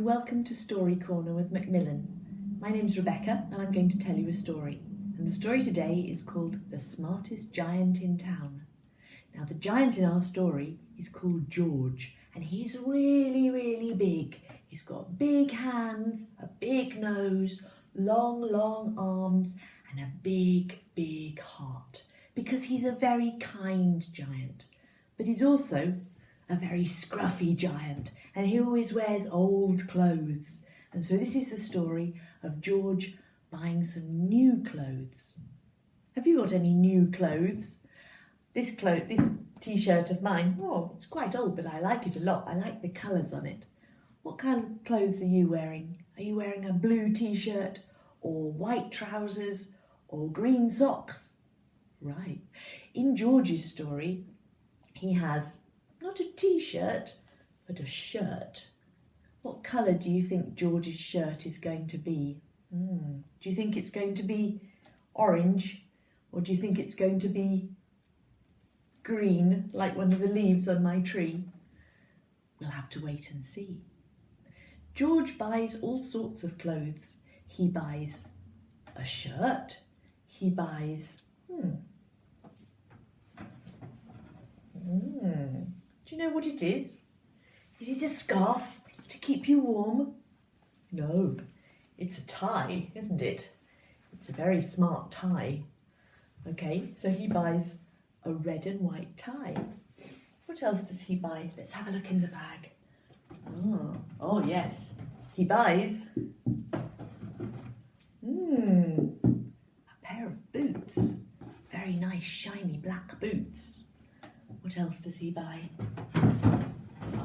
welcome to Story Corner with Macmillan. My name's Rebecca and I'm going to tell you a story. And the story today is called The Smartest Giant in Town. Now the giant in our story is called George and he's really, really big. He's got big hands, a big nose, long arms and a big heart because he's a very kind giant. But he's also a very scruffy giant and he always wears old clothes. And so this is the story of George buying some new clothes. Have you got any new clothes? This t-shirt of mine, oh, it's quite old, but I like it a lot. I like the colours on it. What kind of clothes are you wearing? Are you wearing a blue t-shirt or white trousers or green socks? Right. In George's story, he has not a t-shirt, but a shirt. What colour do you think George's shirt is going to be? Do you think it's going to be orange? Or do you think it's going to be green, like one of the leaves on my tree? We'll have to wait and see. George buys all sorts of clothes. He buys a shirt. He buys... Do you know what it is? Is it a scarf to keep you warm? No, it's a tie, isn't it? It's a very smart tie. Okay, so he buys a red and white tie. What else does he buy? Let's have a look in the bag. Oh yes, he buys a pair of boots. Very nice shiny black boots. What else does he buy?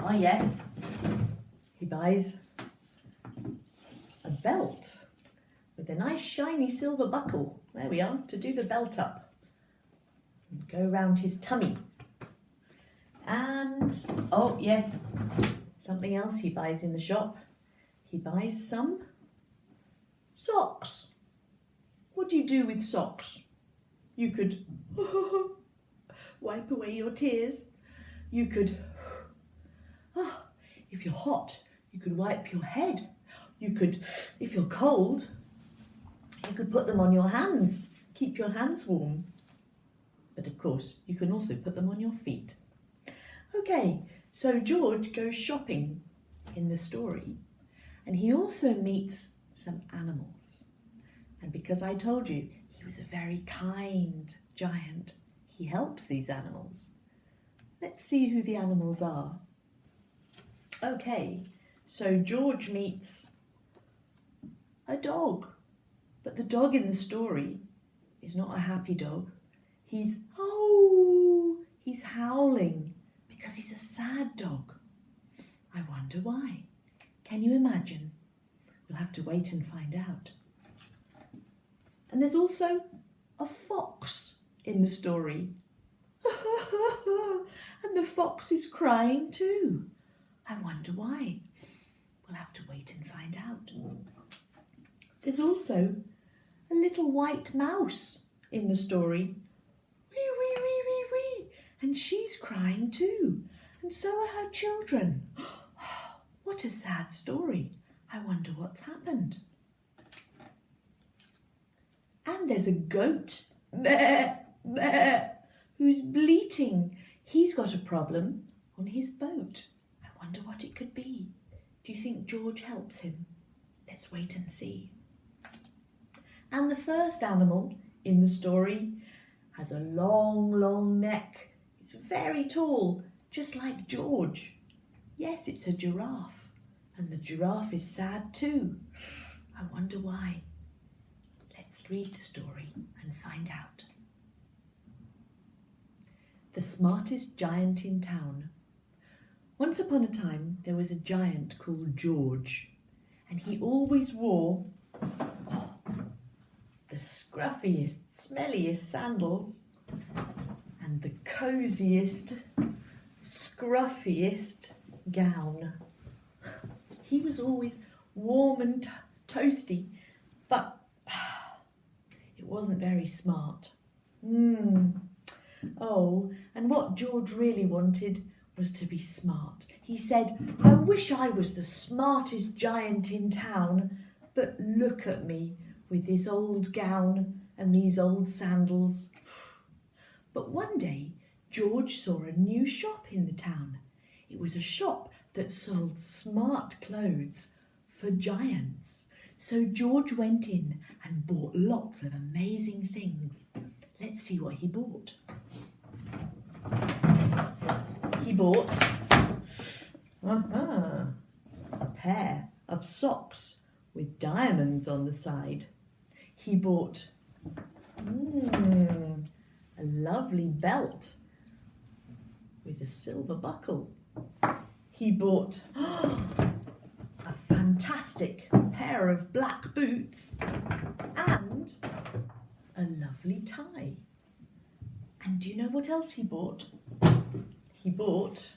Ah yes, he buys a belt with a nice shiny silver buckle. There we are, to do the belt up. And go around his tummy. And, oh yes, something else he buys in the shop. He buys some socks. What do you do with socks? You could wipe away your tears. You could, if you're hot, you could wipe your head. You could, if you're cold, you could put them on your hands, keep your hands warm. But of course, you can also put them on your feet. Okay, so George goes shopping in the story and he also meets some animals. And because I told you he was a very kind giant, he helps these animals. Let's see who the animals are. Okay, so George meets a dog, but the dog in the story is not a happy dog. He's howling because he's a sad dog. I wonder why. Can you imagine? We'll have to wait and find out. And there's also a fox in the story. And the fox is crying too. I wonder why. We'll have to wait and find out. There's also a little white mouse in the story. Wee, wee, wee, wee, wee. And she's crying too. And so are her children. What a sad story. I wonder what's happened. And there's a goat. Meh, meh, who's bleating. He's got a problem on his boat. I wonder what it could be. Do you think George helps him? Let's wait and see. And the first animal in the story has a long neck. It's very tall, just like George. Yes, it's a giraffe. And the giraffe is sad too. I wonder why. Let's read the story and find out. The Smartest Giant in Town. Once upon a time, there was a giant called George, and he always wore the scruffiest, smelliest sandals and the cosiest, scruffiest gown. He was always warm and toasty, but it wasn't very smart. Oh, and what George really wanted was to be smart. He said, "I wish I was the smartest giant in town, but look at me with this old gown and these old sandals." But one day, George saw a new shop in the town. It was a shop that sold smart clothes for giants. So George went in and bought lots of amazing things. Let's see what he bought. He bought a pair of socks with diamonds on the side. He bought a lovely belt with a silver buckle. He bought a fantastic pair of black boots and a lovely tie. And do you know what else he bought? He bought,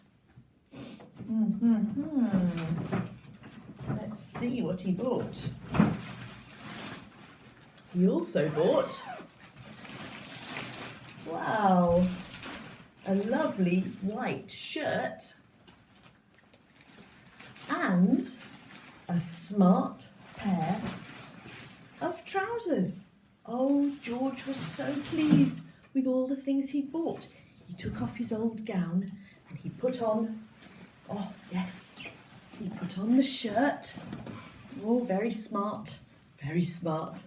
let's see what he bought. He also bought, wow, a lovely white shirt and a smart pair of trousers. Oh, George was so pleased with all the things he bought. He took off his old gown and he put on, oh yes, he put on the shirt. Oh, very smart, very smart.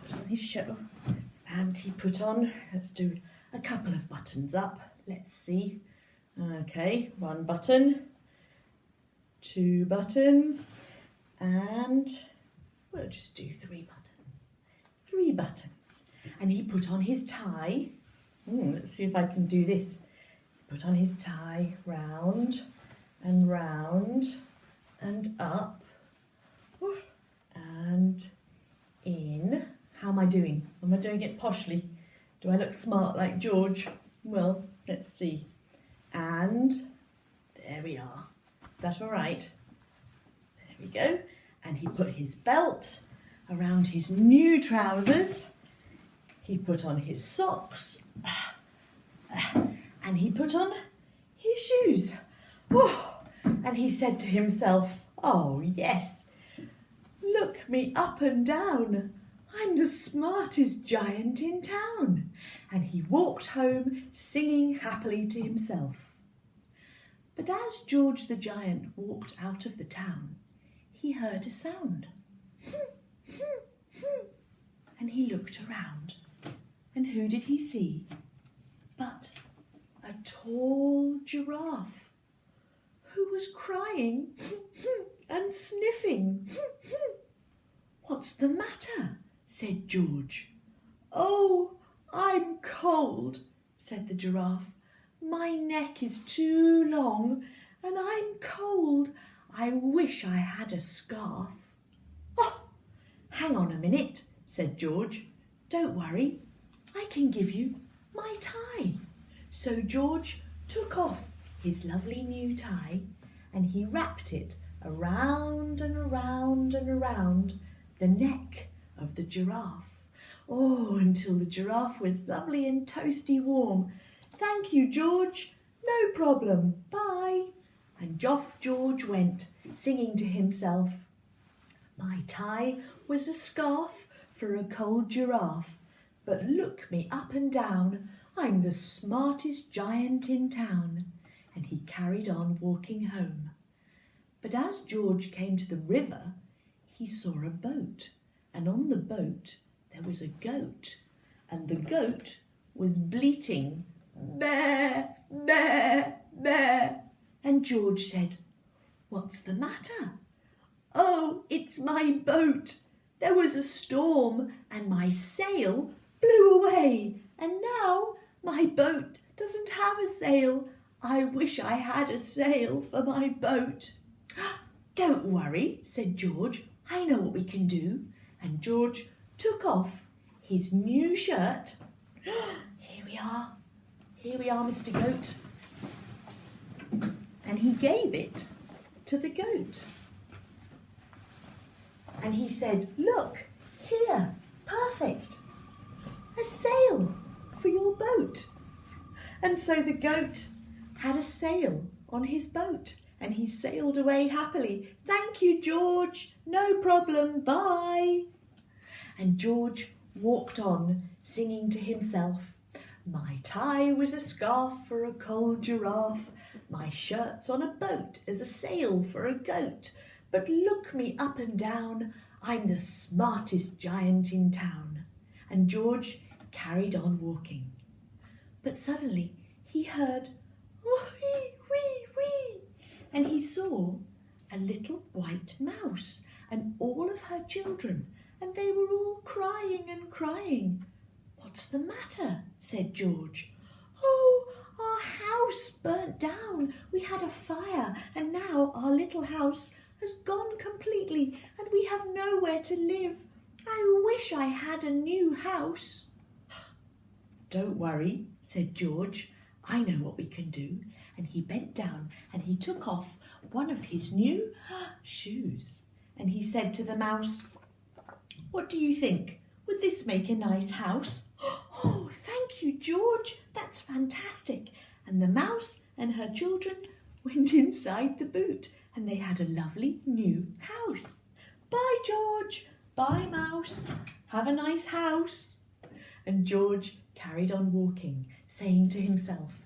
Put on his shirt and he put on, let's do a couple of buttons up. Let's see. Okay, one button, two buttons, and we'll just do three buttons. Three buttons. And he put on his tie. Let's see if I can do this. Put on his tie, round and round and up and in. How am I doing? Am I doing it poshly? Do I look smart like George? Well, let's see. And there we are. Is that all right? There we go. And he put his belt around his new trousers. He put on his socks. And he put on his shoes. And he said to himself, "Oh, yes, look me up and down. I'm the smartest giant in town." And he walked home singing happily to himself. But as George the giant walked out of the town, he heard a sound. And he looked around. And who did he see? But a tall giraffe who was crying and sniffing. "What's the matter?" said George. "Oh, I'm cold," said the giraffe. "My neck is too long and I'm cold. I wish I had a scarf." "Oh, hang on a minute," said George. "Don't worry, I can give you my tie." So George took off his lovely new tie and he wrapped it around and around and around the neck of the giraffe. Oh, until the giraffe was lovely and toasty warm. "Thank you, George. No problem. Bye." And off George went, singing to himself. My tie was a scarf for a cold giraffe, but look me up and down, I'm the smartest giant in town. And he carried on walking home. But as George came to the river, he saw a boat, and on the boat there was a goat, and the goat was bleating, "Bear, bear, bear." And George said, "What's the matter?" "Oh, it's my boat. There was a storm and my sail blew away, and now my boat doesn't have a sail. I wish I had a sail for my boat." "Don't worry," said George. "I know what we can do." And George took off his new shirt. Here we are, Mr. Goat. And he gave it to the goat. And he said, "Look, here, perfect, a sail for your boat." And so the goat had a sail on his boat, and he sailed away happily. "Thank you, George. No problem. Bye." And George walked on, singing to himself, "My tie was a scarf for a cold giraffe. My shirt's on a boat as a sail for a goat. But look me up and down, I'm the smartest giant in town." And George carried on walking. But suddenly he heard, "Wee, wee, wee," and he saw a little white mouse and all of her children, and they were all crying and crying. "What's the matter?" said George. "Oh, our house burnt down. We had a fire, and now our little house has gone completely, and we have nowhere to live. I wish I had a new house." "Don't worry," said George. "I know what we can do." And he bent down and he took off one of his new shoes. And he said to the mouse, "What do you think? Would this make a nice house?" "Oh, thank you, George. That's fantastic." And the mouse and her children went inside the boot, and they had a lovely new house. "Bye, George. Bye, mouse. Have a nice house." And George carried on walking, saying to himself,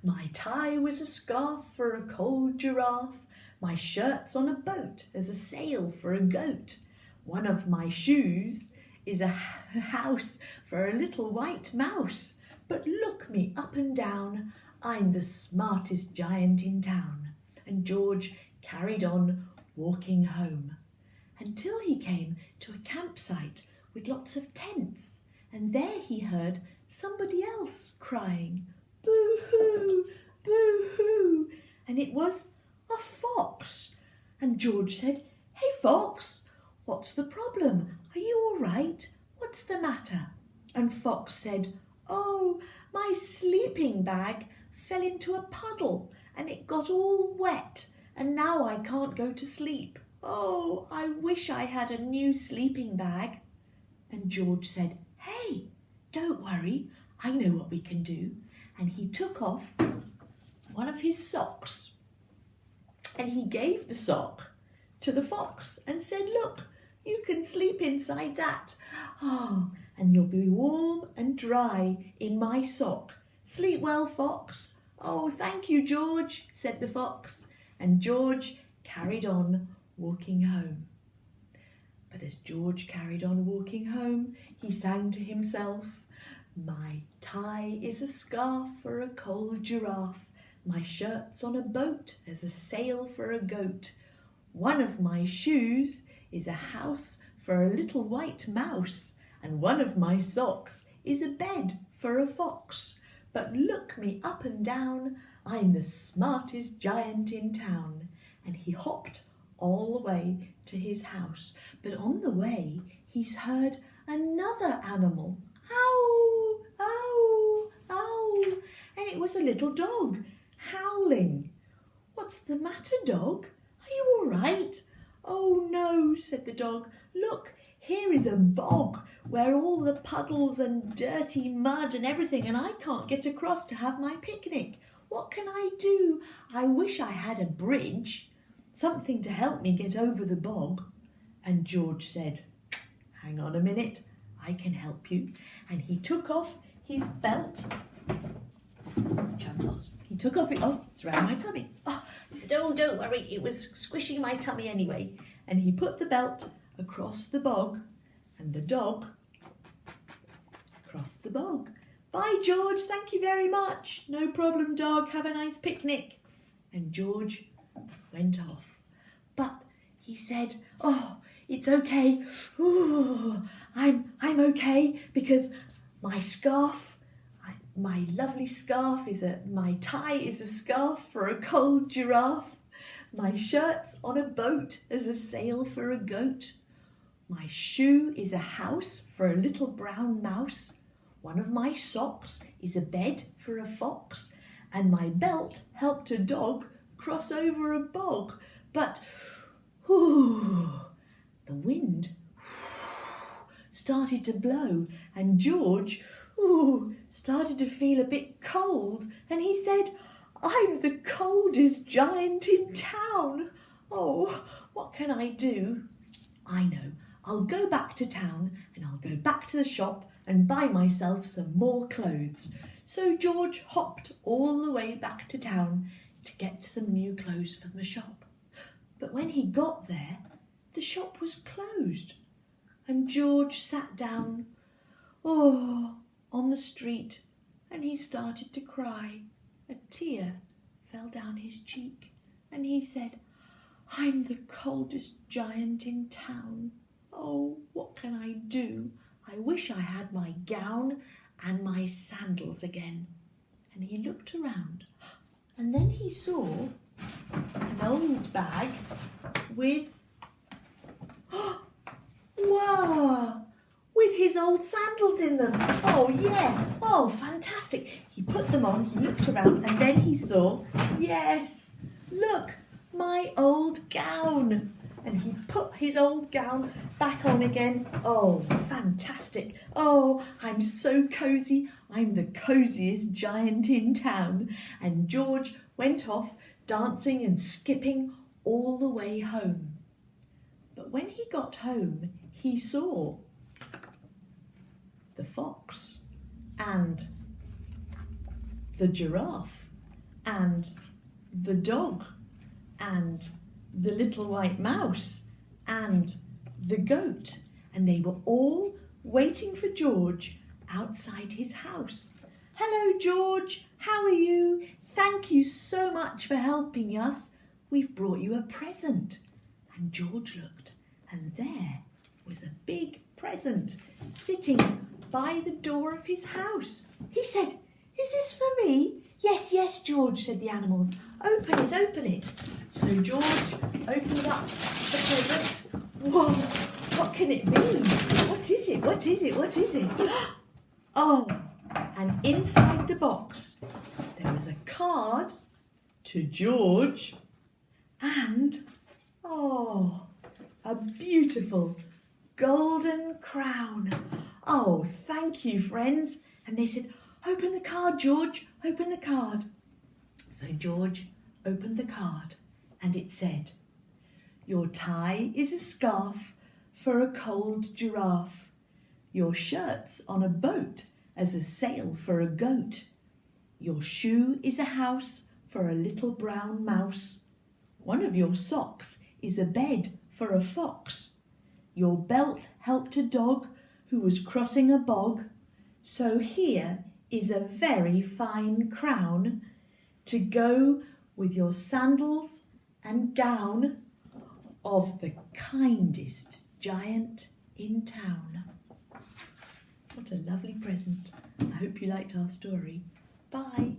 "My tie was a scarf for a cold giraffe. My shirt's on a boat as a sail for a goat. One of my shoes is a house for a little white mouse. But look me up and down, I'm the smartest giant in town." And George carried on walking home until he came to a campsite with lots of tents, and there he heard somebody else crying, "Boo-hoo, boo-hoo," and it was a fox. And George said, "Hey, fox, what's the problem? Are you all right? What's the matter?" And Fox said, "Oh, my sleeping bag fell into a puddle and it got all wet, and now I can't go to sleep. Oh, I wish I had a new sleeping bag." And George said, "Hey, don't worry, I know what we can do." And he took off one of his socks and he gave the sock to the fox and said, "Look, you can sleep inside that. Oh, and you'll be warm and dry in my sock. Sleep well, fox." "Oh, thank you, George," said the fox. And George carried on walking home. But as George carried on walking home, he sang to himself, "My tie is a scarf for a cold giraffe. My shirt's on a boat as a sail for a goat. One of my shoes is a house for a little white mouse, and one of my socks is a bed for a fox. But look me up and down, I'm the smartest giant in town." And he hopped all the way to his house. But on the way, he's heard another animal. "Ow, ow, ow." And it was a little dog howling. "What's the matter, dog? Are you all right?" "Oh, no," said the dog. "Look, here is a bog where all the puddles and dirty mud and everything, and I can't get across to have my picnic. What can I do? I wish I had a bridge, something to help me get over the bog." And George said, "Hang on a minute, I can help you." And he took off his belt, which I've lost. He took off it. Oh, it's around my tummy. Oh, he said, "Oh, don't worry, it was squishing my tummy anyway." And he put the belt across the bog, and the dog crossed the bog. "Bye, George, thank you very much." "No problem, dog, have a nice picnic." And George went off. But he said, "Oh, it's okay. Ooh, I'm okay because my scarf, my lovely scarf my tie is a scarf for a cold giraffe. My shirt's on a boat as a sail for a goat. My shoe is a house for a little brown mouse. One of my socks is a bed for a fox. And my belt helped a dog cross over a bog. But, the wind started to blow, and George started to feel a bit cold, and he said, I'm the coldest giant in town. Oh, what can I do? I know, I'll go back to town and I'll go back to the shop and buy myself some more clothes. So George hopped all the way back to town to get some new clothes from the shop. But when he got there, the shop was closed and George sat down, on the street, and he started to cry. A tear fell down his cheek and he said, I'm the coldest giant in town. Oh, what can I do? I wish I had my gown and my sandals again. And he looked around and then he saw an old bag with, wow, with his old sandals in them. Oh yeah, oh fantastic. He put them on, he looked around and then he saw, yes, look, my old gown. And he put his old gown back on again. Oh, fantastic. Oh, I'm so cosy. I'm the cosiest giant in town. And George went off dancing and skipping all the way home. But when he got home, he saw the fox and the giraffe and the dog and the little white mouse and the goat, and they were all waiting for George outside his house. Hello, George, how are you? Thank you so much for helping us. We've brought you a present. And George looked, and there was a big present sitting by the door of his house. He said, is this for me? Yes, yes, George, said the animals. Open it, open it. So George opened up the present. Whoa, what can it be? What is it? What is it? What is it? Oh, and inside the box there was a card to George and, a beautiful golden crown. Oh, thank you, friends. And they said, open the card, George, open the card. So George opened the card and it said, your tie is a scarf for a cold giraffe. Your shirt's on a boat as a sail for a goat. Your shoe is a house for a little brown mouse. One of your socks is a bed for a fox. Your belt helped a dog who was crossing a bog. So here is a very fine crown to go with your sandals and gown of the kindest giant in town. What a lovely present. I hope you liked our story. Bye.